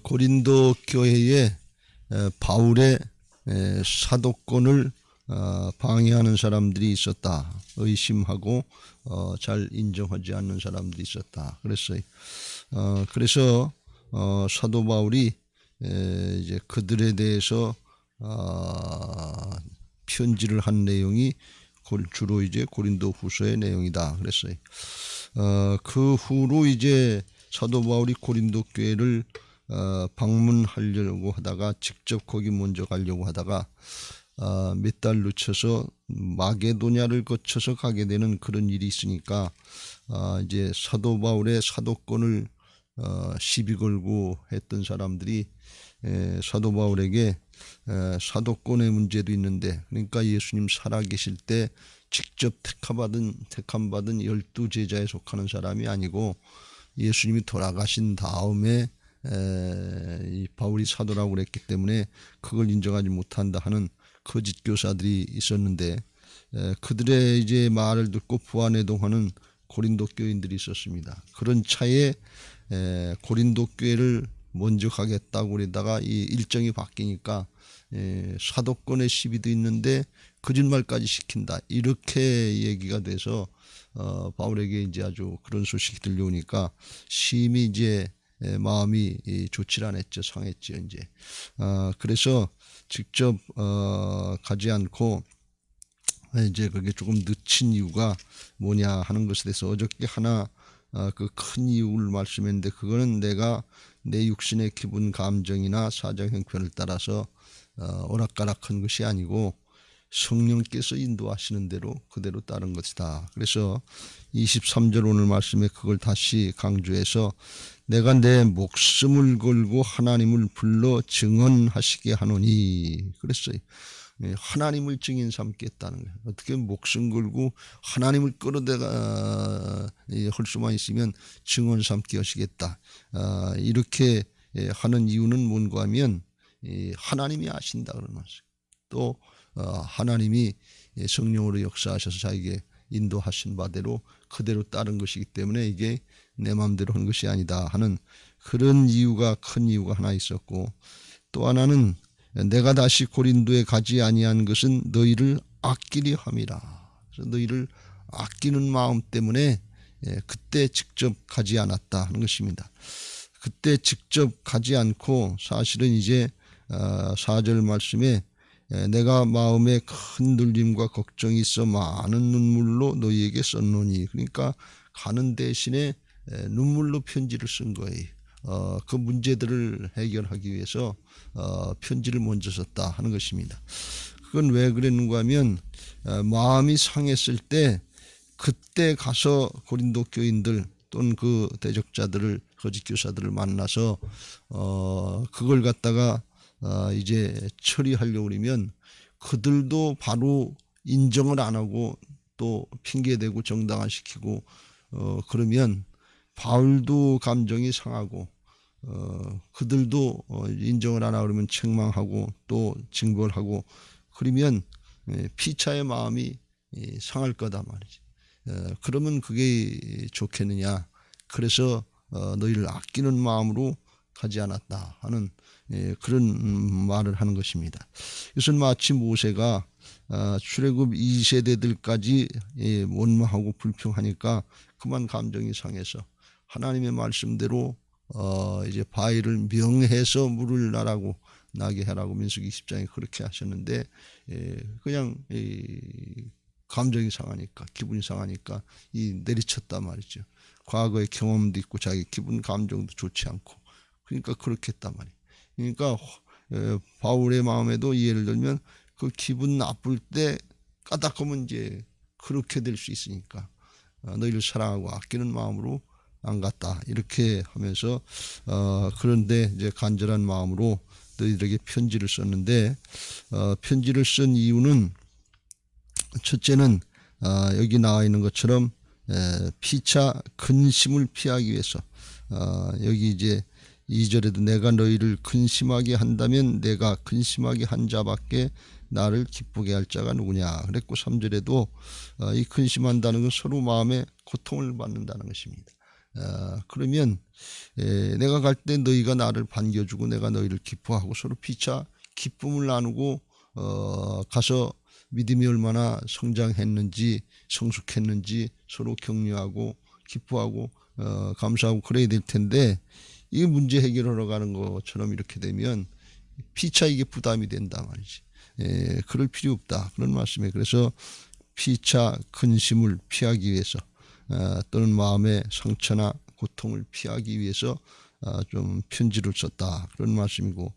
고린도 교회에 바울의 사도권을 방해하는 사람들이 있었다. 의심하고 잘 인정하지 않는 사람들이 있었다. 그랬어요. 그래서 사도 바울이 이제 그들에 대해서 편지를 한 내용이 주로 이제 고린도 후서의 내용이다. 그랬어요. 그 후로 이제 사도 바울이 고린도 교회를 방문하려고 하다가 직접 거기 먼저 가려고 하다가 몇 달 늦춰서 마게도냐를 거쳐서 가게 되는 그런 일이 있으니까 이제 사도 바울의 사도권을 시비 걸고 했던 사람들이 사도 바울에게 사도권의 문제도 있는데, 그러니까 예수님 살아계실 때 직접 택함받은 12제자에 속하는 사람이 아니고 예수님이 돌아가신 다음에 이 바울이 사도라고 그랬기 때문에 그걸 인정하지 못한다 하는 거짓 교사들이 있었는데, 그들의 이제 말을 듣고 부안해동하는 고린도 교인들이 있었습니다. 그런 차에 고린도 교회를 먼저 가겠다고 그러다가 이 일정이 바뀌니까 사도권의 시비도 있는데 거짓말까지 시킨다, 이렇게 얘기가 돼서 바울에게 이제 아주 그런 소식이 들려오니까 심히 이제 마음이 좋지 않았죠. 상했죠. 이제 그래서 직접 가지 않고 이제 그게 조금 늦춘 이유가 뭐냐 하는 것에 대해서 어저께 하나 그 큰 이유를 말씀했는데, 그거는 내가 내 육신의 기분 감정이나 사정 형편을 따라서 오락가락한 것이 아니고 성령께서 인도하시는 대로 그대로 따른 것이다. 그래서 23절 오늘 말씀에 그걸 다시 강조해서 내가 내 목숨을 걸고 하나님을 불러 증언하시게 하노니 그랬어요. 하나님을 증인 삼겠다는 거예요. 어떻게 목숨 걸고 하나님을 끌어대가 할 수만 있으면 증언 삼게 하시겠다. 이렇게 하는 이유는 뭔가 하면 하나님이 아신다 그러는 거죠. 또 하나님이 성령으로 역사하셔서 자기에게 인도하신 바대로 그대로 따른 것이기 때문에 이게 내 마음대로 한 것이 아니다 하는 그런 이유가, 큰 이유가 하나 있었고, 또 하나는 내가 다시 고린도에 가지 아니한 것은 너희를 아끼려 함이라. 그래서 너희를 아끼는 마음 때문에 그때 직접 가지 않았다 하는 것입니다. 그때 직접 가지 않고 사실은 이제 4절 말씀에 내가 마음에 큰 눌림과 걱정이 있어 많은 눈물로 너희에게 썼노니, 그러니까 가는 대신에 눈물로 편지를 쓴 거예요. 그 문제들을 해결하기 위해서 편지를 먼저 썼다 하는 것입니다. 그건 왜 그랬는가 하면 마음이 상했을 때 그때 가서 고린도 교인들 또는 그 대적자들을, 거짓 교사들을 만나서 그걸 갖다가 이제 처리하려고 그러면 그들도 바로 인정을 안 하고 또 핑계대고 정당화시키고 그러면 바울도 감정이 상하고 그들도 인정을 안 하고 그러면 책망하고 또 징벌하고 그러면 피차의 마음이 상할 거다 말이지. 그러면 그게 좋겠느냐. 그래서 너희를 아끼는 마음으로 가지 않았다 하는 그런 말을 하는 것입니다. 이것은 마치 모세가 출애굽 2세대들까지 원망하고 불평하니까 그만 감정이 상해서 하나님의 말씀대로 이제 바위를 명해서 물을 나게 하라고 민수기 10장에 그렇게 하셨는데 그냥 감정이 상하니까, 기분이 상하니까 내리쳤단 말이죠. 과거의 경험도 있고 자기 기분 감정도 좋지 않고, 그러니까 그렇게 했단 말이에요. 그러니까 바울의 마음에도 예를 들면 그 기분 나쁠 때 까닭하면 이제 그렇게 될 수 있으니까 너희를 사랑하고 아끼는 마음으로 안 갔다 이렇게 하면서 그런데 이제 간절한 마음으로 너희들에게 편지를 썼는데 편지를 쓴 이유는 첫째는 여기 나와 있는 것처럼 피차 근심을 피하기 위해서 여기 이제 2절에도 내가 너희를 근심하게 한다면 내가 근심하게 한 자밖에 나를 기쁘게 할 자가 누구냐 그랬고 3절에도 이 근심한다는 건 서로 마음에 고통을 받는다는 것입니다. 그러면 내가 갈 때 너희가 나를 반겨주고 내가 너희를 기뻐하고 서로 피차 기쁨을 나누고 가서 믿음이 얼마나 성장했는지 성숙했는지 서로 격려하고 기뻐하고 감사하고 그래야 될 텐데, 이게 문제 해결하러 가는 것처럼 이렇게 되면 피차 이게 부담이 된다 말이지. 그럴 필요 없다 그런 말씀이에요. 그래서 피차 근심을 피하기 위해서 또는 마음의 상처나 고통을 피하기 위해서 좀 편지를 썼다 그런 말씀이고,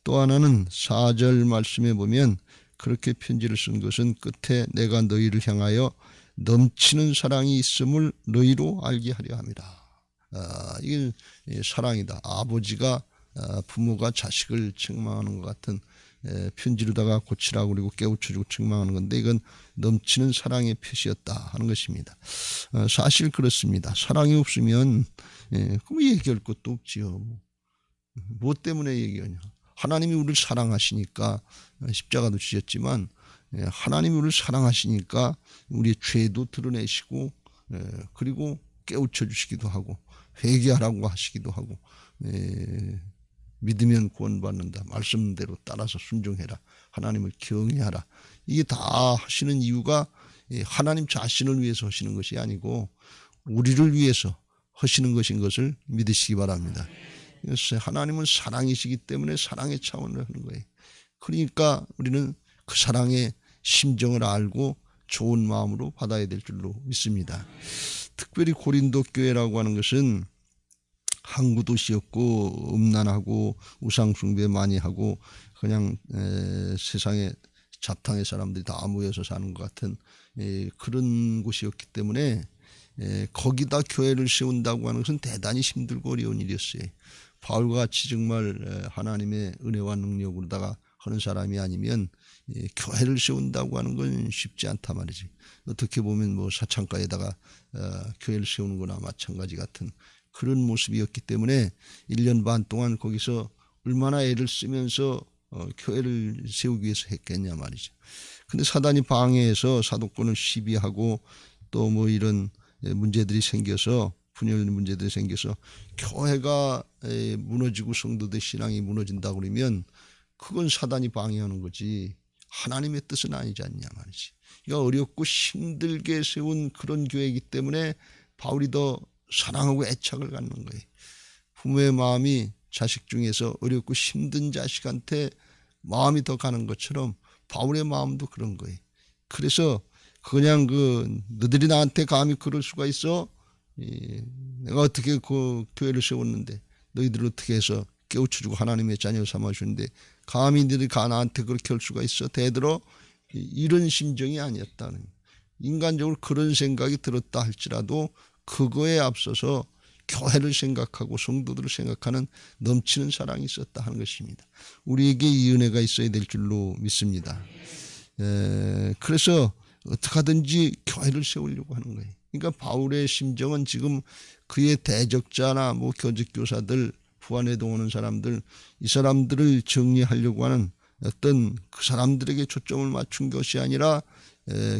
또 하나는 4절 말씀에 보면 그렇게 편지를 쓴 것은 끝에 내가 너희를 향하여 넘치는 사랑이 있음을 너희로 알게 하려 함이라. 이게 사랑이다. 아버지가 부모가 자식을 책망하는 것 같은 편지로다가 고치라고 그리고 깨우쳐주고 책망하는 건데, 이건 넘치는 사랑의 표시였다 하는 것입니다. 사실 그렇습니다. 사랑이 없으면 그럼 얘기할 것도 없지요. 뭐 때문에 얘기하냐. 하나님이 우리를 사랑하시니까 십자가도 지셨지만, 하나님이 우리를 사랑하시니까 우리의 죄도 드러내시고 그리고 깨우쳐 주시기도 하고 회개하라고 하시기도 하고, 믿으면 구원받는다. 말씀대로 따라서 순종해라. 하나님을 경외하라. 이게 다 하시는 이유가 하나님 자신을 위해서 하시는 것이 아니고 우리를 위해서 하시는 것인 것을 믿으시기 바랍니다. 그래서 하나님은 사랑이시기 때문에 사랑의 차원을 하는 거예요. 그러니까 우리는 그 사랑의 심정을 알고 좋은 마음으로 받아야 될 줄로 믿습니다. 특별히 고린도 교회라고 하는 것은 항구 도시였고 음란하고 우상 숭배 많이 하고 그냥 세상에 잡탕의 사람들이 다 모여서 사는 것 같은 그런 곳이었기 때문에 거기다 교회를 세운다고 하는 것은 대단히 힘들고 어려운 일이었어요. 바울과 같이 정말 하나님의 은혜와 능력으로다가 하는 사람이 아니면 교회를 세운다고 하는 건 쉽지 않단 말이지. 어떻게 보면 뭐 사창가에다가 교회를 세우는 거나 마찬가지 같은 그런 모습이었기 때문에 1년 반 동안 거기서 얼마나 애를 쓰면서 교회를 세우기 위해서 했겠냐 말이죠. 근데 사단이 방해해서 사도권을 시비하고 또 뭐 이런 문제들이 생겨서 분열 문제들이 생겨서 교회가 무너지고 성도들 신앙이 무너진다고 그러면 그건 사단이 방해하는 거지 하나님의 뜻은 아니지 않냐 말이지. 그러니까 어렵고 힘들게 세운 그런 교회이기 때문에 바울이 더 사랑하고 애착을 갖는 거예요. 부모의 마음이 자식 중에서 어렵고 힘든 자식한테 마음이 더 가는 것처럼 바울의 마음도 그런 거예요. 그래서 그냥 너희들이 나한테 감히 그럴 수가 있어? 내가 어떻게 그 교회를 세웠는데 너희들 어떻게 해서 깨우쳐주고 하나님의 자녀 삼아주는데 감히 너희들이 나한테 그렇게 할 수가 있어? 대들어? 이런 심정이 아니었다는, 인간적으로 그런 생각이 들었다 할지라도 그거에 앞서서 교회를 생각하고 성도들을 생각하는 넘치는 사랑이 있었다 하는 것입니다. 우리에게 이 은혜가 있어야 될 줄로 믿습니다. 그래서 어떻게 하든지 교회를 세우려고 하는 거예요. 그러니까 바울의 심정은 지금 그의 대적자나 뭐 교직교사들, 부안에도 오는 사람들, 이 사람들을 정리하려고 하는 어떤 그 사람들에게 초점을 맞춘 것이 아니라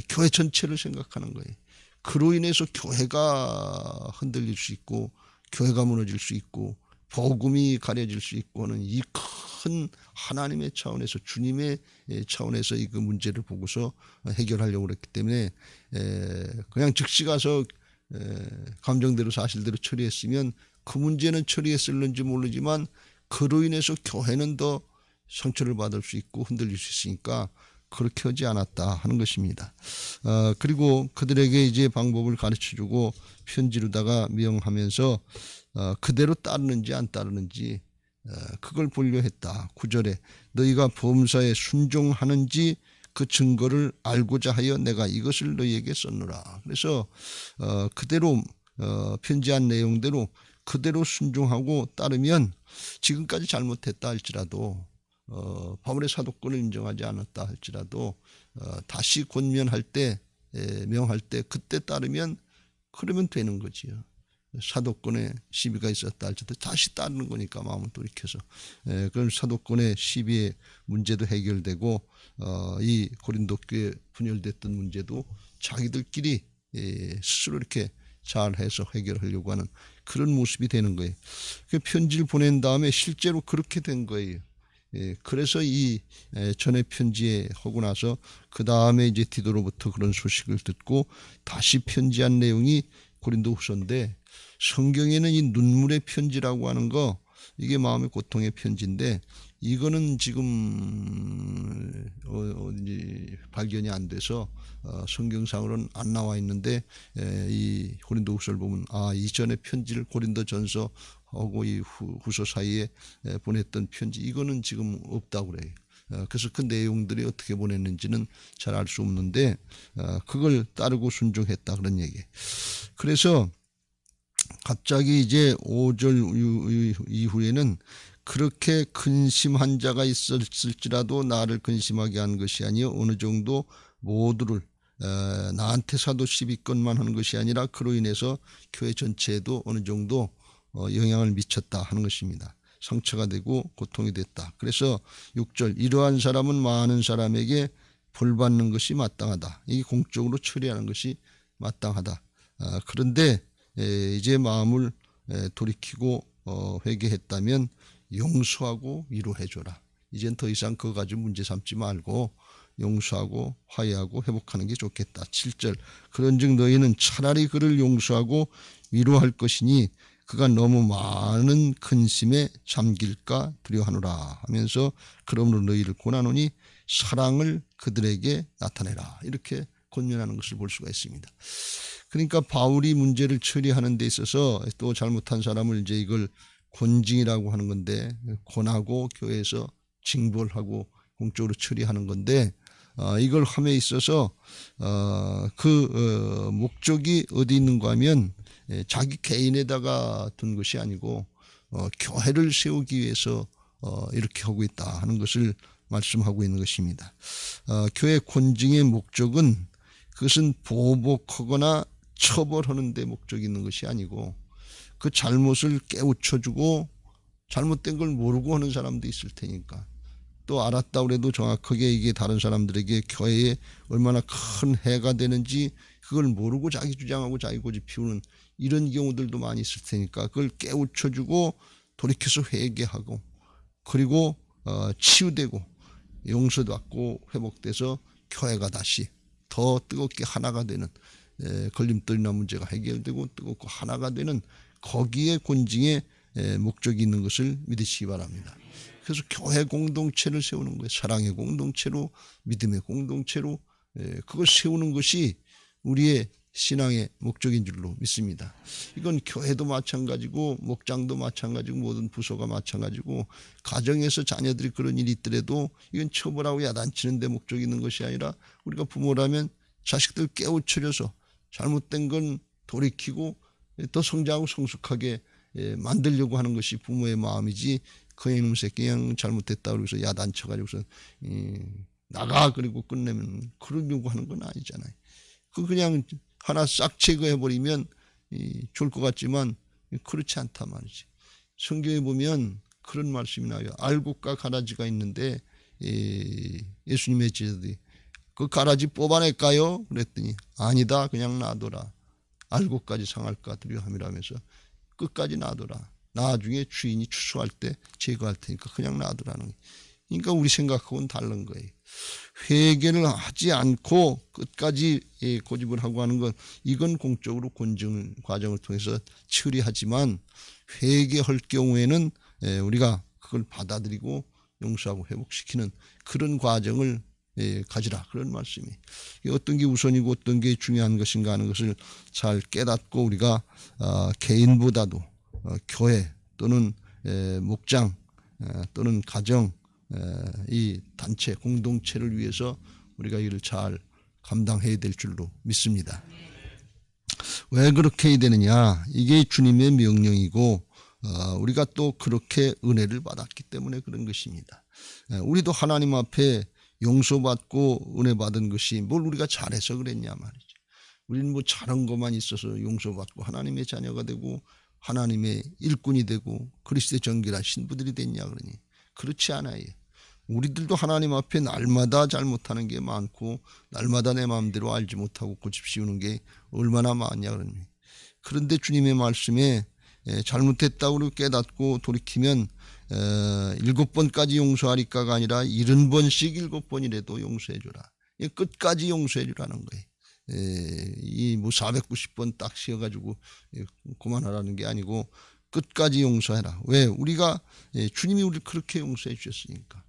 교회 전체를 생각하는 거예요. 그로 인해서 교회가 흔들릴 수 있고 교회가 무너질 수 있고 복음이 가려질 수 있고 하는 이 큰 하나님의 차원에서 주님의 차원에서 이 그 문제를 보고서 해결하려고 그랬기 때문에 그냥 즉시 가서 감정대로 사실대로 처리했으면 그 문제는 처리했을는지 모르지만 그로 인해서 교회는 더 상처를 받을 수 있고 흔들릴 수 있으니까 그렇게 하지 않았다 하는 것입니다. 그리고 그들에게 이제 방법을 가르쳐주고 편지로다가 명하면서 그대로 따르는지 안 따르는지 그걸 보려 했다. 9절에 너희가 범사에 순종하는지 그 증거를 알고자 하여 내가 이것을 너희에게 썼노라. 그래서 그대로 편지한 내용대로 그대로 순종하고 따르면 지금까지 잘못했다 할지라도 바울의 사도권을 인정하지 않았다 할지라도 다시 권면할 때 명할 때 그때 따르면 그러면 되는 거지요. 사도권에 시비가 있었다 할지라도 다시 따르는 거니까 마음을 돌이켜서 그럼 사도권의 시비의 문제도 해결되고 이 고린도 교회 분열됐던 문제도 자기들끼리 스스로 이렇게 잘해서 해결하려고 하는 그런 모습이 되는 거예요. 그 편지를 보낸 다음에 실제로 그렇게 된 거예요. 그래서 이 전에 편지에 하고 나서 그 다음에 이제 디도로부터 그런 소식을 듣고 다시 편지한 내용이 고린도후서인데, 성경에는 이 눈물의 편지라고 하는 거, 이게 마음의 고통의 편지인데 이거는 지금 발견이 안 돼서 성경상으로는 안 나와 있는데, 이 고린도후서를 보면 이전의 편지를 고린도전서 하고 이 후서 사이에 보냈던 편지, 이거는 지금 없다고 그래요. 그래서 그 내용들이 어떻게 보냈는지는 잘 알 수 없는데 그걸 따르고 순종했다 그런 얘기예요. 그래서 갑자기 이제 5절 이후에는 그렇게 근심한 자가 있었을지라도 나를 근심하게 한 것이 아니요 어느 정도 모두를 나한테 사도 시비건만 하는 것이 아니라 그로 인해서 교회 전체에도 어느 정도 영향을 미쳤다 하는 것입니다. 상처가 되고 고통이 됐다. 그래서 6절 이러한 사람은 많은 사람에게 벌받는 것이 마땅하다. 이게 공적으로 처리하는 것이 마땅하다. 그런데 이제 마음을 돌이키고 회개했다면 용서하고 위로해줘라. 이젠 더 이상 그거 가지고 문제 삼지 말고 용서하고 화해하고 회복하는 게 좋겠다. 7절 그런즉 너희는 차라리 그를 용서하고 위로할 것이니 그가 너무 많은 근심에 잠길까 두려워하노라 하면서 그러므로 너희를 권하노니 사랑을 그들에게 나타내라. 이렇게 권면하는 것을 볼 수가 있습니다. 그러니까 바울이 문제를 처리하는 데 있어서 또 잘못한 사람을 이제 이걸 권징이라고 하는 건데, 권하고 교회에서 징벌하고 공적으로 처리하는 건데, 이걸 함에 있어서 목적이 어디 있는가 하면 자기 개인에다가 둔 것이 아니고 교회를 세우기 위해서 이렇게 하고 있다 하는 것을 말씀하고 있는 것입니다. 교회 권징의 목적은 그것은 보복하거나 처벌하는 데 목적이 있는 것이 아니고 그 잘못을 깨우쳐주고 잘못된 걸 모르고 하는 사람도 있을 테니까, 또 알았다 그래도 정확하게 이게 다른 사람들에게 교회에 얼마나 큰 해가 되는지 그걸 모르고 자기 주장하고 자기 고집 피우는 이런 경우들도 많이 있을 테니까 그걸 깨우쳐주고 돌이켜서 회개하고 그리고 치유되고 용서도 받고 회복돼서 교회가 다시 더 뜨겁게 하나가 되는, 걸림돌이나 문제가 해결되고 뜨겁고 하나가 되는 거기에 권징의 목적이 있는 것을 믿으시기 바랍니다. 그래서 교회 공동체를 세우는 거예요. 사랑의 공동체로, 믿음의 공동체로 그걸 세우는 것이 우리의 신앙의 목적인 줄로 믿습니다. 이건 교회도 마찬가지고 목장도 마찬가지고 모든 부서가 마찬가지고 가정에서 자녀들이 그런 일이 있더라도 이건 처벌하고 야단치는 데 목적이 있는 것이 아니라 우리가 부모라면 자식들 깨우쳐줘서 잘못된 건 돌이키고 더 성장하고 성숙하게 만들려고 하는 것이 부모의 마음이지, 그 이놈 새끼 그냥 잘못됐다 그러고서 야단쳐가지고서 나가 그리고 끝내면 그러려고 하는 건 아니잖아요. 그냥 하나 싹 제거해버리면 좋을 것 같지만 그렇지 않단 말이지. 성경에 보면 그런 말씀이 나와요. 알곡과 가라지가 있는데 예수님의 제자들이 그 가라지 뽑아낼까요? 그랬더니 아니다, 그냥 놔둬라. 알곡까지 상할까 두려워함이라면서 끝까지 놔둬라. 나중에 주인이 추수할 때 제거할 테니까 그냥 놔두라는 거예요. 그러니까 우리 생각하고는 다른 거예요. 회개를 하지 않고 끝까지 고집을 하고 하는 건, 이건 공적으로 권증 과정을 통해서 처리하지만 회개할 경우에는 우리가 그걸 받아들이고 용서하고 회복시키는 그런 과정을 가지라, 그런 말씀이. 어떤 게 우선이고 어떤 게 중요한 것인가 하는 것을 잘 깨닫고 우리가 개인보다도 교회 또는 목장 또는 가정, 이 단체 공동체를 위해서 우리가 이를 잘 감당해야 될 줄로 믿습니다. 왜 그렇게 해야 되느냐? 이게 주님의 명령이고 우리가 또 그렇게 은혜를 받았기 때문에 그런 것입니다. 우리도 하나님 앞에 용서받고 은혜 받은 것이 뭘 우리가 잘해서 그랬냐 말이죠. 우리는 뭐 잘한 것만 있어서 용서받고 하나님의 자녀가 되고 하나님의 일꾼이 되고 그리스도의 정결한 신부들이 됐냐 그러니, 그렇지 않아요. 우리들도 하나님 앞에 날마다 잘못하는 게 많고 날마다 내 마음대로 알지 못하고 고집 씌우는 게 얼마나 많냐 그러니, 그런데 주님의 말씀에 잘못했다고 깨닫고 돌이키면 7번까지 용서하리까가 아니라 70번씩 7번이라도 용서해주라. 끝까지 용서해주라는 거예요. 이 뭐 490번 딱 씌어가지고 그만하라는 게 아니고 끝까지 용서해라. 왜? 우리가 주님이 우리를 그렇게 용서해 주셨으니까.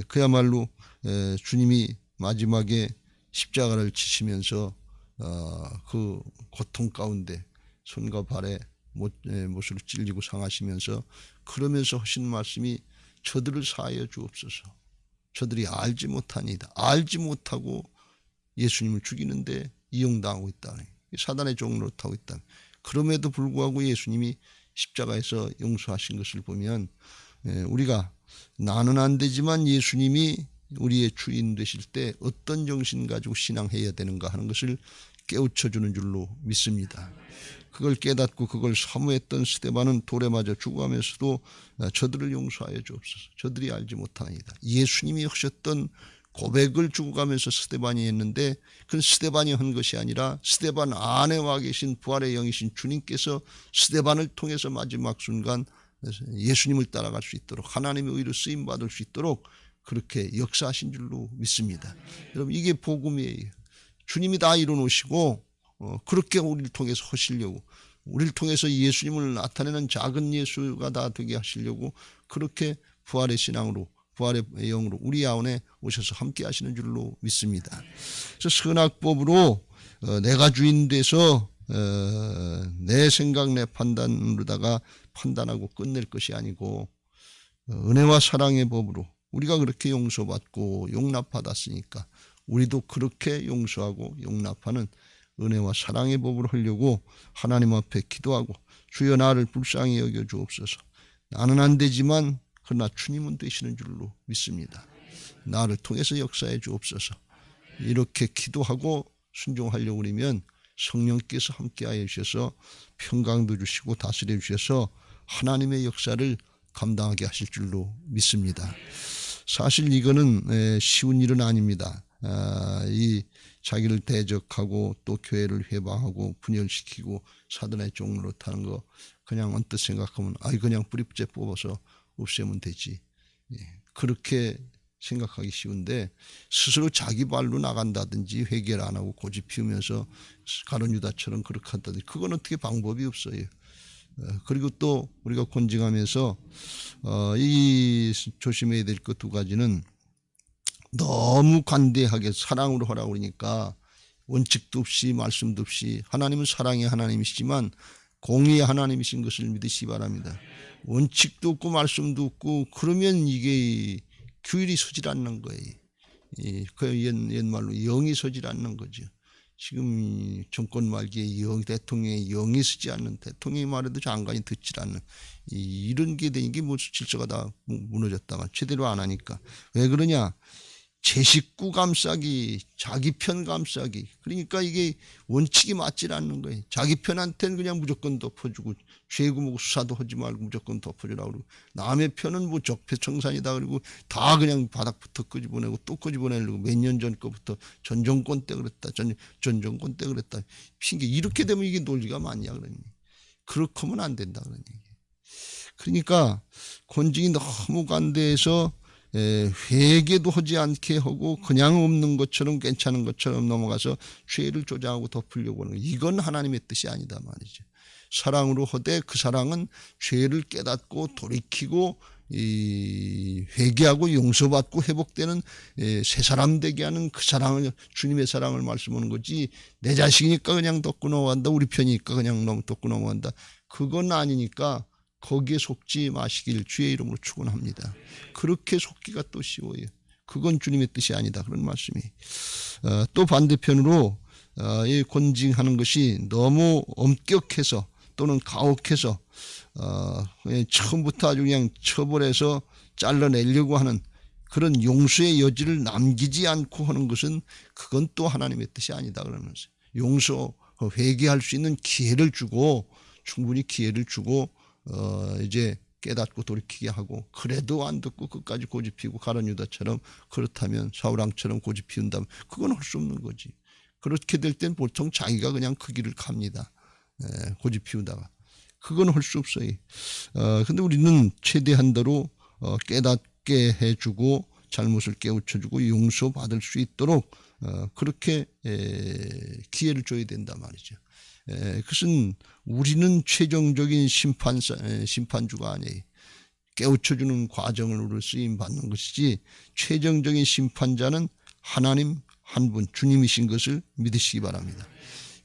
그야말로 주님이 마지막에 십자가를 지시면서 그 고통 가운데 손과 발에 못을 찔리고 상하시면서 그러면서 하신 말씀이 저들을 사하여 주옵소서. 저들이 알지 못하니다. 알지 못하고 예수님을 죽이는데 이용당하고 있다. 사단의 종으로 타고 있다. 그럼에도 불구하고 예수님이 십자가에서 용서하신 것을 보면 우리가 나는 안 되지만 예수님이 우리의 주인 되실 때 어떤 정신 가지고 신앙해야 되는가 하는 것을 깨우쳐주는 줄로 믿습니다. 그걸 깨닫고 그걸 사모했던 스데반은 돌에 맞아 죽어가면서도 저들을 용서하여 주옵소서. 저들이 알지 못하나이다. 예수님이 하셨던 고백을 죽어가면서 스데반이 했는데 그건 스데반이 한 것이 아니라 스데반 안에 와 계신 부활의 영이신 주님께서 스데반을 통해서 마지막 순간 예수님을 따라갈 수 있도록 하나님의 의로 쓰임받을 수 있도록 그렇게 역사하신 줄로 믿습니다. 여러분 이게 복음이에요. 주님이 다 이뤄놓으시고 그렇게 우리를 통해서 하시려고 우리를 통해서 예수님을 나타내는 작은 예수가 다 되게 하시려고 그렇게 부활의 신앙으로 부활의 영으로 우리 안에 오셔서 함께 하시는 줄로 믿습니다. 그래서 선악법으로 내가 주인 돼서 내 생각 내 판단으로다가 판단하고 끝낼 것이 아니고 은혜와 사랑의 법으로 우리가 그렇게 용서받고 용납받았으니까 우리도 그렇게 용서하고 용납하는 은혜와 사랑의 법으로 하려고 하나님 앞에 기도하고 주여 나를 불쌍히 여겨 주옵소서. 나는 안 되지만 그러나 주님은 되시는 줄로 믿습니다. 나를 통해서 역사해 주옵소서. 이렇게 기도하고 순종하려고 그러면 성령께서 함께하여 주셔서 평강도 주시고 다스려 주셔서 하나님의 역사를 감당하게 하실 줄로 믿습니다. 사실 이거는 쉬운 일은 아닙니다. 이 자기를 대적하고 또 교회를 회방하고 분열시키고 사단의 종로로 타는 거 그냥 언뜻 생각하면 그냥 뿌리째 뽑아서 없애면 되지. 그렇게 생각하기 쉬운데 스스로 자기 발로 나간다든지 회개를 안 하고 고집 피우면서 가룟 유다처럼 그렇게 한다든지 그건 어떻게 방법이 없어요. 그리고 또 우리가 권징하면서 이 조심해야 될 것 두 가지는 너무 관대하게 사랑으로 하라고 그러니까 원칙도 없이 말씀도 없이 하나님은 사랑의 하나님이시지만 공의의 하나님이신 것을 믿으시기 바랍니다. 원칙도 없고 말씀도 없고 그러면 이게 규율이 서질 않는 거예요. 그 옛말로 영이 서질 않는 거죠. 지금 정권 말기에 대통령의 영이 서지 않는 대통령이 말해도 장관이 듣질 않는 이런 게 되는 게 뭐 질서가 다 무너졌다가 제대로 안 하니까 왜 그러냐? 제 식구 감싸기, 자기 편 감싸기. 그러니까 이게 원칙이 맞질 않는 거예요. 자기 편한테는 그냥 무조건 덮어주고 죄고 뭐 수사도 하지 말고 무조건 덮어주라고 그러고 남의 편은 뭐 적폐청산이다 그리고 다 그냥 바닥부터 끄집어내고 또 끄집어내려고 몇 년 전 거부터 전 정권 때 그랬다. 전 정권 때 그랬다. 핑계. 이렇게 되면 이게 논리가 맞냐 그러니. 그렇게 하면 안 된다 그러니. 그러니까 권징이 너무 관대해서 회개도 하지 않게 하고 그냥 없는 것처럼 괜찮은 것처럼 넘어가서 죄를 조장하고 덮으려고 하는 거. 이건 하나님의 뜻이 아니다 말이죠. 사랑으로 하되 그 사랑은 죄를 깨닫고 돌이키고 회개하고 용서받고 회복되는 새 사람 되게 하는 그 사랑을 주님의 사랑을 말씀하는 거지 내 자식이니까 그냥 덮고 넘어간다 우리 편이니까 그냥 덮고 넘어간다 그건 아니니까 거기에 속지 마시길 주의 이름으로 축원합니다. 그렇게 속기가 또 쉬워요. 그건 주님의 뜻이 아니다. 그런 말씀이. 또 반대편으로 이 권징하는 것이 너무 엄격해서 또는 가혹해서 처음부터 아주 그냥 처벌해서 잘라내려고 하는 그런 용서의 여지를 남기지 않고 하는 것은 그건 또 하나님의 뜻이 아니다. 그러면서 용서 회개할 수 있는 기회를 주고 충분히 기회를 주고 이제 깨닫고 돌이키게 하고 그래도 안 듣고 끝까지 고집 피우고 가룟 유다처럼 그렇다면 사울왕처럼 고집 피운다면 그건 할 수 없는 거지. 그렇게 될 땐 보통 자기가 그냥 그 길을 갑니다. 고집 피우다가 그건 할 수 없어요. 근데 우리는 최대한대로 깨닫게 해주고 잘못을 깨우쳐주고 용서받을 수 있도록 그렇게 기회를 줘야 된단 말이죠. 그것은 우리는 최종적인 심판주가 아니에요. 깨우쳐주는 과정을 우리로 쓰임받는 것이지 최종적인 심판자는 하나님 한 분 주님이신 것을 믿으시기 바랍니다.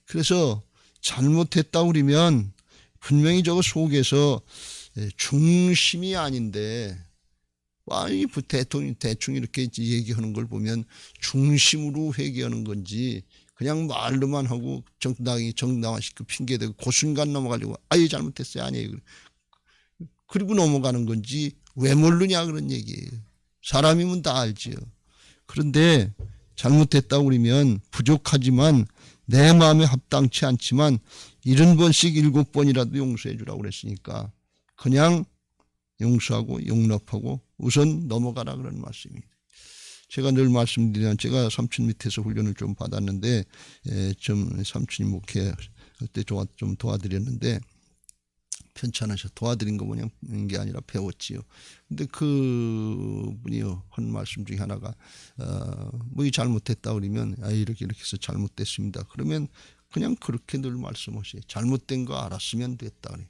그래서 잘못했다 그러면 분명히 저거 속에서 중심이 아닌데 이 대통령이 대충 이렇게 얘기하는 걸 보면 중심으로 회개하는 건지 그냥 말로만 하고 정당화시키고 핑계대고 그 순간 넘어가려고 아예 잘못했어요 아니에요. 그리고 넘어가는 건지 왜 모르냐 그런 얘기예요. 사람이면 다 알지요. 그런데 잘못했다고 그러면 부족하지만 내 마음에 합당치 않지만 70번씩 7번이라도 용서해 주라고 그랬으니까 그냥 용서하고 용납하고 우선 넘어가라 그런 말씀입니다. 제가 늘 말씀드리는 제가 삼촌 밑에서 훈련을 좀 받았는데 좀 삼촌이 목회할 때 좀 도와드렸는데 편찮으셔. 도와드린 거 그냥 게 아니라 배웠지요. 근데 그분이요 한 말씀 중에 하나가 뭐 잘못했다 그러면 이렇게 해서 잘못됐습니다. 그러면 그냥 그렇게 늘 말씀하세요. 잘못된 거 알았으면 됐다 그래.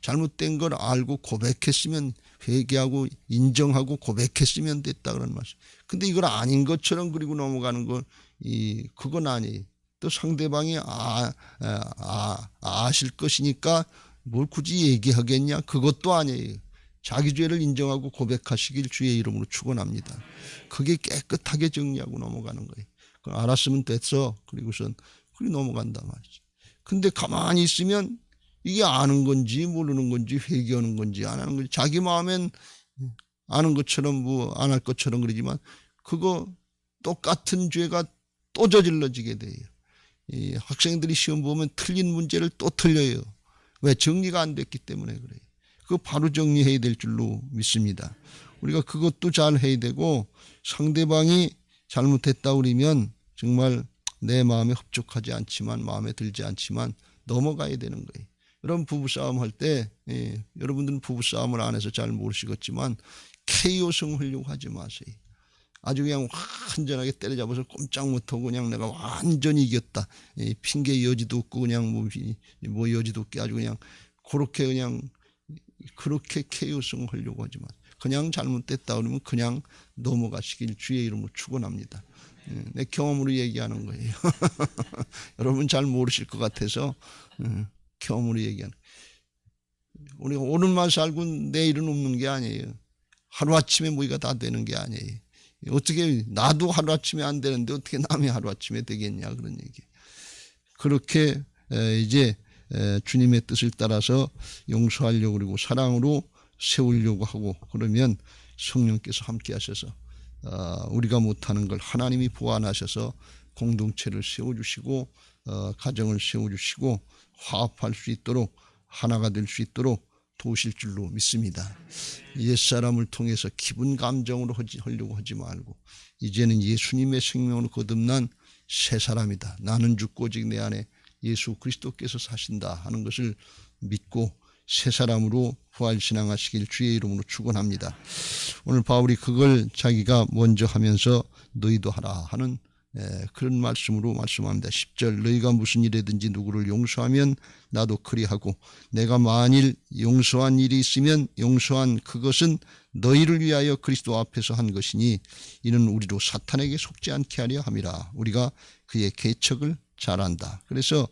잘못된 걸 알고 고백했으면 회개하고 인정하고 고백했으면 됐다 그런 말씀. 근데 이걸 아닌 것처럼 그리고 넘어가는 건 그건 아니에요. 또 상대방이 아실 것이니까 뭘 굳이 얘기하겠냐? 그것도 아니에요. 자기 죄를 인정하고 고백하시길 주의 이름으로 축원합니다. 그게 깨끗하게 정리하고 넘어가는 거예요. 그걸 알았으면 됐어. 그리고선 넘어간단 말이지. 근데 가만히 있으면 이게 아는 건지 모르는 건지 회개하는 건지 안 하는 건지 자기 마음엔 아는 것처럼 뭐 안 할 것처럼 그러지만 그거 똑같은 죄가 또 저질러지게 돼요. 이 학생들이 시험 보면 틀린 문제를 또 틀려요. 왜? 정리가 안 됐기 때문에 그래요. 그거 바로 정리해야 될 줄로 믿습니다. 우리가 그것도 잘 해야 되고 상대방이 잘못했다 그러면 정말 내 마음에 흡족하지 않지만 마음에 들지 않지만 넘어가야 되는 거예요. 여러분 부부싸움 할 때 여러분들은 부부싸움을 안 해서 잘 모르시겠지만 KO성 하려고 하지 마세요. 아주 그냥 완전하게 때려잡아서 꼼짝 못하고 그냥 내가 완전히 이겼다. 핑계 여지도 없고 그냥 뭐 여지도 없게 아주 그냥 그렇게 KO성 하려고 하지 마세요. 그냥 잘못됐다 그러면 그냥 넘어가시길 주의 이름으로 축원합니다. 내 경험으로 얘기하는 거예요. 여러분 잘 모르실 것 같아서 경험으로 얘기하는 거예요. 우리가 오늘만 살고 내일은 없는 게 아니에요. 하루아침에 뭐가 다 되는 게 아니에요. 어떻게 나도 하루아침에 안 되는데 어떻게 남이 하루아침에 되겠냐 그런 얘기. 그렇게 이제 주님의 뜻을 따라서 용서하려고 그러고 사랑으로 세우려고 하고 그러면 성령께서 함께 하셔서 우리가 못하는 걸 하나님이 보완하셔서 공동체를 세워주시고 가정을 세워주시고 화합할 수 있도록 하나가 될 수 있도록 도우실 줄로 믿습니다. 옛사람을 통해서 기분 감정으로 하려고 하지 말고 이제는 예수님의 생명으로 거듭난 새 사람이다. 나는 죽고 오직 내 안에 예수 그리스도께서 사신다 하는 것을 믿고 새 사람으로 부활신앙하시길 주의 이름으로 축원합니다. 오늘 바울이 그걸 자기가 먼저 하면서 너희도 하라 하는 그런 말씀으로 말씀합니다. 10절 너희가 무슨 일이든지 누구를 용서하면 나도 그리하고 내가 만일 용서한 일이 있으면 용서한 그것은 너희를 위하여 그리스도 앞에서 한 것이니 이는 우리로 사탄에게 속지 않게 하려 함이라. 우리가 그의 계책을 잘 안다. 그래서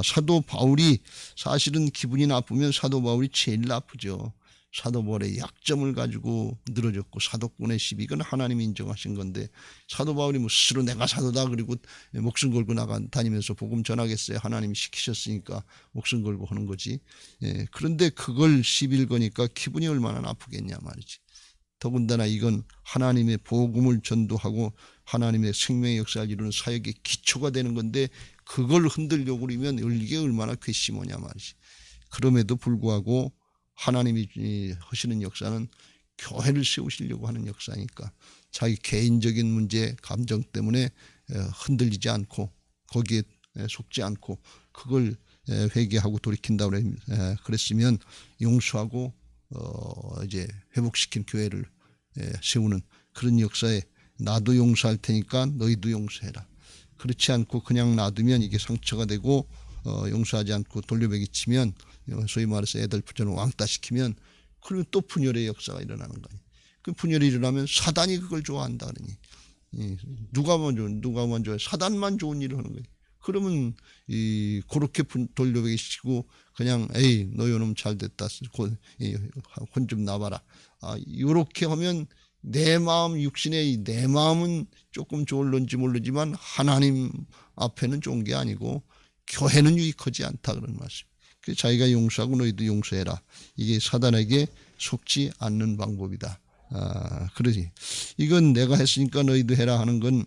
사도 바울이 사실은 기분이 나쁘면 사도 바울이 제일 나쁘죠. 사도 바울의 약점을 가지고 늘어졌고 사도권의 시비 이건 하나님이 인정하신 건데 사도 바울이 뭐 스스로 내가 사도다 그리고 목숨 걸고 다니면서 복음 전하겠어요. 하나님이 시키셨으니까 목숨 걸고 하는 거지. 그런데 그걸 시비를 거니까 기분이 얼마나 나쁘겠냐 말이지. 더군다나 이건 하나님의 복음을 전도하고 하나님의 생명의 역사를 이루는 사역의 기초가 되는 건데 그걸 흔들려고 그러면 이게 얼마나 괘씸하냐 말이지. 그럼에도 불구하고 하나님이 하시는 역사는 교회를 세우시려고 하는 역사니까 자기 개인적인 문제 감정 때문에 흔들리지 않고 거기에 속지 않고 그걸 회개하고 돌이킨다고 그랬으면 용서하고 이제 회복시킨 교회를 세우는 그런 역사에 나도 용서할 테니까 너희도 용서해라. 그렇지 않고 그냥 놔두면 이게 상처가 되고 용서하지 않고 돌려배기 치면 소위 말해서 애들 붙여놓은 왕따 시키면 그러면 또 분열의 역사가 일어나는 거예요. 그 분열이 일어나면 사단이 그걸 좋아한다 그러니 누가 먼저 사단만 좋은 일을 하는 거예요. 그러면 그렇게 돌려배기 시키고 그냥 에이 너 요놈 잘 됐다 혼 좀 나봐라. 이렇게 하면 내 마음 육신의 내 마음은 조금 좋을런지 모르지만 하나님 앞에는 좋은 게 아니고 교회는 유익하지 않다 그런 말씀. 그래서 자기가 용서하고 너희도 용서해라. 이게 사단에게 속지 않는 방법이다. 그러지. 이건 내가 했으니까 너희도 해라 하는 건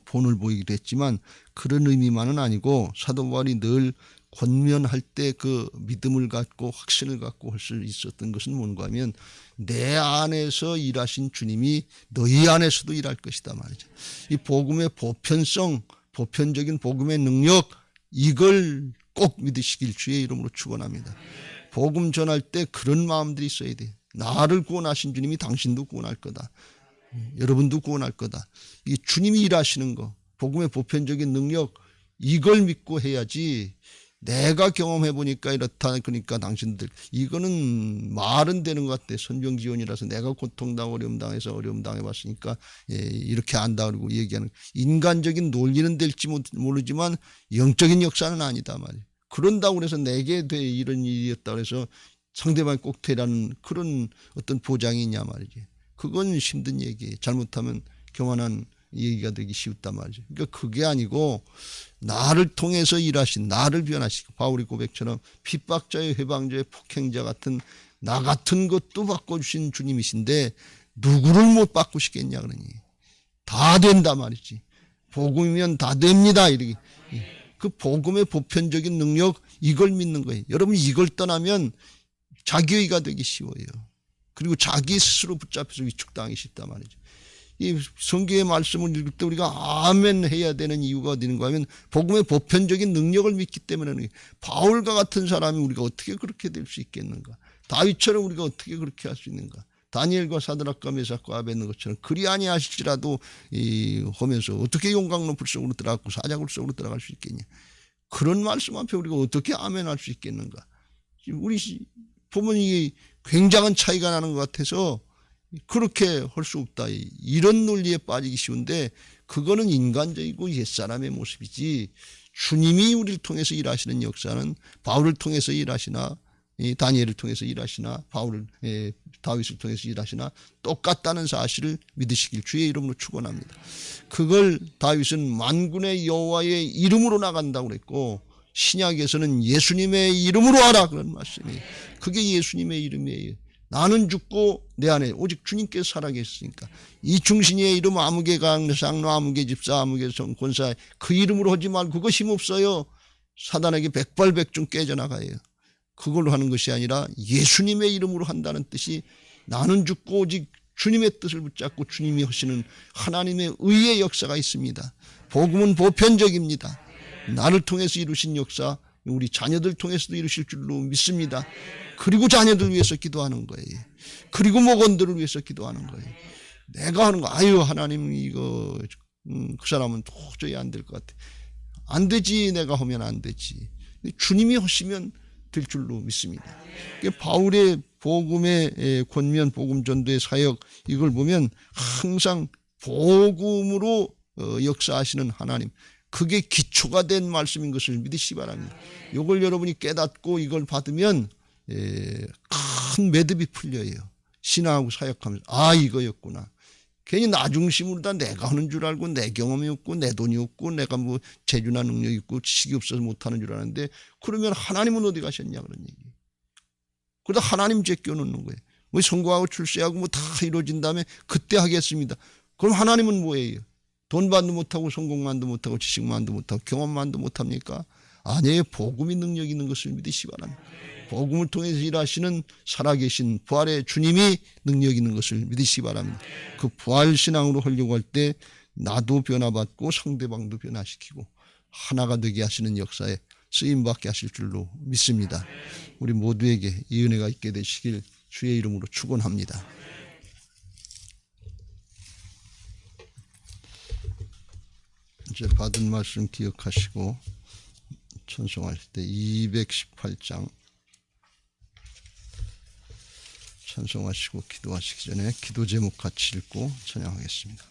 본을 보이기도 했지만 그런 의미만은 아니고 사도 바울이 늘 권면할 때 그 믿음을 갖고 확신을 갖고 할 수 있었던 것은 뭔가 하면 내 안에서 일하신 주님이 너희 안에서도 일할 것이다 말이죠. 이 복음의 보편성, 보편적인 복음의 능력 이걸 꼭 믿으시길 주의 이름으로 축원합니다. 복음 전할 때 그런 마음들이 있어야 돼. 나를 구원하신 주님이 당신도 구원할 거다. 여러분도 구원할 거다. 이 주님이 일하시는 거, 복음의 보편적인 능력 이걸 믿고 해야지 내가 경험해 보니까 이렇다 그러니까 당신들 이거는 말은 되는 것 같아. 선병지원이라서 내가 고통당하고 어려움 당해서 어려움 당해봤으니까 이렇게 안다 그러고 얘기하는 인간적인 논리는 될지 모르지만 영적인 역사는 아니다 말이야. 그런다고 해서 내게 돼 이런 일이었다 그래서 상대방이 꼭 되라는 그런 어떤 보장이 있냐 말이지. 그건 힘든 얘기예요. 잘못하면 교만한 얘기가 되기 쉬웠단 말이죠. 그러니까 그게 아니고 나를 통해서 일하신 나를 변화시키고 바울의 고백처럼 핍박자의 회방자의 폭행자 같은 나 같은 것도 바꿔주신 주님이신데 누구를 못 바꾸시겠냐 그러니 다 된다 말이지. 복음이면 다 됩니다. 이렇게 그 복음의 보편적인 능력 이걸 믿는 거예요. 여러분 이걸 떠나면 자기의가 되기 쉬워요. 그리고 자기 스스로 붙잡혀서 위축당하기 쉽단 말이죠. 이 성경의 말씀을 읽을 때 우리가 아멘 해야 되는 이유가 어디 있는가 하면 복음의 보편적인 능력을 믿기 때문에 바울과 같은 사람이 우리가 어떻게 그렇게 될 수 있겠는가. 다윗처럼 우리가 어떻게 그렇게 할 수 있는가. 다니엘과 사드락과 메삭과 아벳느고처럼 그리 아니하실지라도 하면서 어떻게 용광로 불 속으로 들어갔고 사자굴 속으로 들어갈 수 있겠냐. 그런 말씀 앞에 우리가 어떻게 아멘 할 수 있겠는가. 우리 보면 이게 굉장한 차이가 나는 것 같아서 그렇게 할 수 없다. 이런 논리에 빠지기 쉬운데 그거는 인간적이고 옛사람의 모습이지 주님이 우리를 통해서 일하시는 역사는 바울을 통해서 일하시나 다니엘을 통해서 일하시나 다윗을 통해서 일하시나 똑같다는 사실을 믿으시길 주의 이름으로 축원합니다. 그걸 다윗은 만군의 여호와의 이름으로 나간다고 그랬고 신약에서는 예수님의 이름으로 하라 그런 말씀이에요. 그게 예수님의 이름이에요. 나는 죽고 내 안에 오직 주님께서 살아계셨으니까 이 중신의 이름 아무개 강상로 아무개 집사 아무개 권사 그 이름으로 하지 말고 그거 힘없어요. 사단에게 백발백중 깨져나가요. 그걸로 하는 것이 아니라 예수님의 이름으로 한다는 뜻이 나는 죽고 오직 주님의 뜻을 붙잡고 주님이 하시는 하나님의 의의 역사가 있습니다. 복음은 보편적입니다. 나를 통해서 이루신 역사 우리 자녀들 통해서도 이루실 줄로 믿습니다. 그리고 자녀들 위해서 기도하는 거예요. 그리고 목원들을 위해서 기도하는 거예요. 내가 하는 거 아유 하나님 이거 그 사람은 도저히 안 될 것 같아. 안 되지. 내가 하면 안 되지. 주님이 하시면 될 줄로 믿습니다. 바울의 복음의 권면 복음 전도의 사역 이걸 보면 항상 복음으로 역사하시는 하나님 그게 기초가 된 말씀인 것을 믿으시기 바랍니다. 이걸 여러분이 깨닫고 이걸 받으면 큰 매듭이 풀려요. 신앙하고 사역하면서 아 이거였구나. 괜히 나 중심으로 다 내가 하는 줄 알고 내 경험이 없고 내 돈이 없고 내가 뭐 재주나 능력이 있고 지식이 없어서 못하는 줄 아는데 그러면 하나님은 어디 가셨냐 그런 얘기. 그러다 하나님 제껴놓는 거예요. 뭐 선거하고 출세하고 뭐 다 이루어진 다음에 그때 하겠습니다. 그럼 하나님은 뭐예요? 돈만도 못하고 성공만도 못하고 지식만도 못하고 경험만도 못합니까? 아니에요. 복음이 능력 있는 것을 믿으시기 바랍니다. 복음을 통해서 일하시는 살아계신 부활의 주님이 능력 있는 것을 믿으시기 바랍니다. 그 부활신앙으로 하려고 할 때 나도 변화받고 상대방도 변화시키고 하나가 되게 하시는 역사에 쓰임받게 하실 줄로 믿습니다. 우리 모두에게 이 은혜가 있게 되시길 주의 이름으로 축원합니다. 이제 받은 말씀 기억하시고 찬송할 때 218장 찬송하시고 기도하시기 전에 기도 제목 같이 읽고 찬양하겠습니다.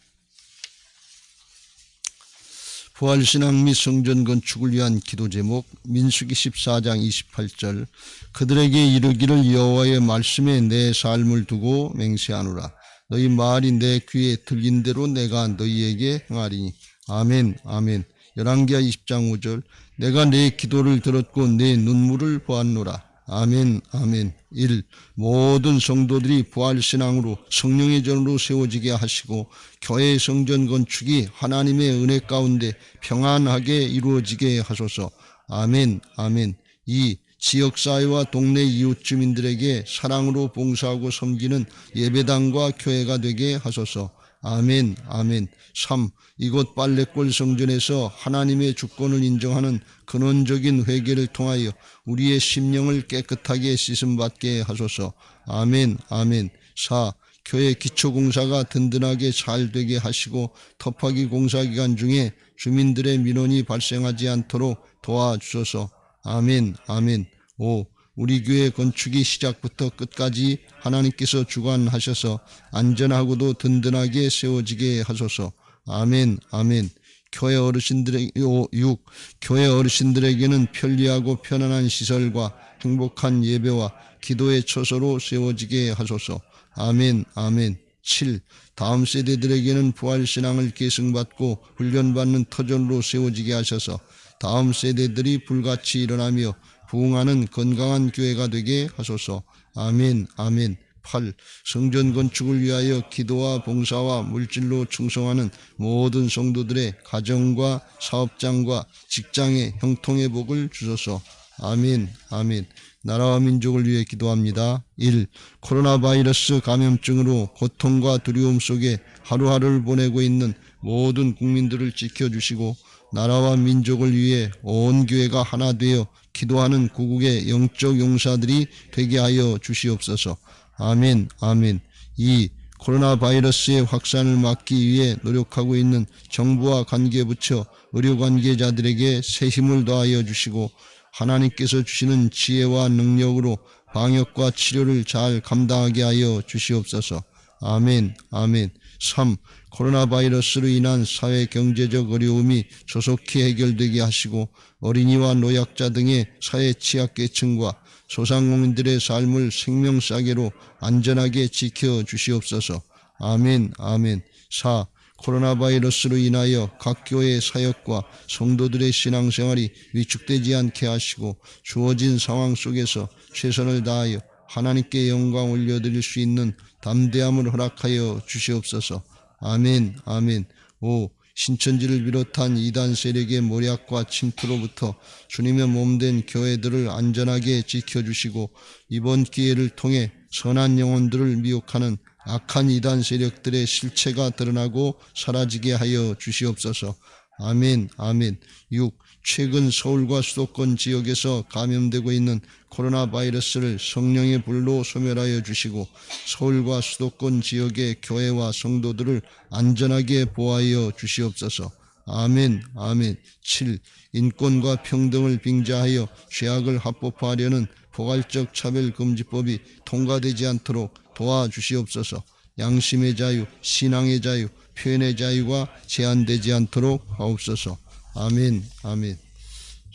부활신앙 및 성전 건축을 위한 기도 제목 민수기 14장 28절 그들에게 이르기를 여호와의 말씀에 내 삶을 두고 맹세하노라. 너희 말이 내 귀에 들린 대로 내가 너희에게 행하리니. 아멘 아멘. 열왕기하 20장 5절 내가 내 기도를 들었고 내 눈물을 보았노라. 아멘 아멘. 1. 모든 성도들이 부활신앙으로 성령의 전으로 세워지게 하시고 교회의 성전 건축이 하나님의 은혜 가운데 평안하게 이루어지게 하소서. 아멘 아멘. 2. 지역사회와 동네 이웃 주민들에게 사랑으로 봉사하고 섬기는 예배당과 교회가 되게 하소서. 아멘 아멘. 3. 이곳 빨래골 성전에서 하나님의 주권을 인정하는 근원적인 회개를 통하여 우리의 심령을 깨끗하게 씻음받게 하소서. 아멘 아멘. 4. 교회 기초공사가 든든하게 잘 되게 하시고 터파기 공사 기간 중에 주민들의 민원이 발생하지 않도록 도와주소서. 아멘 아멘. 5. 우리 교회 건축이 시작부터 끝까지 하나님께서 주관하셔서 안전하고도 든든하게 세워지게 하소서. 아멘 아멘. 교회 어르신들에게 6. 교회 어르신들에게는 편리하고 편안한 시설과 행복한 예배와 기도의 처소로 세워지게 하소서. 아멘 아멘. 7. 다음 세대들에게는 부활신앙을 계승받고 훈련받는 터전으로 세워지게 하셔서 다음 세대들이 불같이 일어나며 부흥하는 건강한 교회가 되게 하소서. 아멘 아멘. 8. 성전 건축을 위하여 기도와 봉사와 물질로 충성하는 모든 성도들의 가정과 사업장과 직장의 형통의 복을 주소서. 아멘 아멘. 나라와 민족을 위해 기도합니다. 1. 코로나 바이러스 감염증으로 고통과 두려움 속에 하루하루를 보내고 있는 모든 국민들을 지켜주시고 나라와 민족을 위해 온 교회가 하나 되어 기도하는 구국의 영적 용사들이 되게 하여 주시옵소서. 아멘 아멘. 2. 코로나 바이러스의 확산을 막기 위해 노력하고 있는 정부와 관계부처, 의료관계자들에게 새 힘을 더하여 주시고 하나님께서 주시는 지혜와 능력으로 방역과 치료를 잘 감당하게 하여 주시옵소서. 아멘 아멘. 3. 코로나 바이러스로 인한 사회 경제적 어려움이 조속히 해결되게 하시고 어린이와 노약자 등의 사회 취약계층과 소상공인들의 삶을 생명싸개로 안전하게 지켜주시옵소서. 아멘 아멘. 4. 코로나 바이러스로 인하여 각 교회의 사역과 성도들의 신앙생활이 위축되지 않게 하시고 주어진 상황 속에서 최선을 다하여 하나님께 영광 올려드릴 수 있는 담대함을 허락하여 주시옵소서. 아멘 아멘. 5. 신천지를 비롯한 이단 세력의 모략과 침투로부터 주님의 몸된 교회들을 안전하게 지켜주시고 이번 기회를 통해 선한 영혼들을 미혹하는 악한 이단 세력들의 실체가 드러나고 사라지게 하여 주시옵소서. 아멘 아멘. 6. 최근 서울과 수도권 지역에서 감염되고 있는 코로나 바이러스를 성령의 불로 소멸하여 주시고 서울과 수도권 지역의 교회와 성도들을 안전하게 보호하여 주시옵소서. 아멘 아멘. 7. 인권과 평등을 빙자하여 죄악을 합법화하려는 포괄적 차별금지법이 통과되지 않도록 도와주시옵소서. 양심의 자유, 신앙의 자유, 표현의 자유가 제한되지 않도록 하옵소서. 아멘 아멘.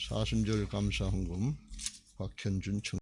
사순절 감사헌금 박현준 청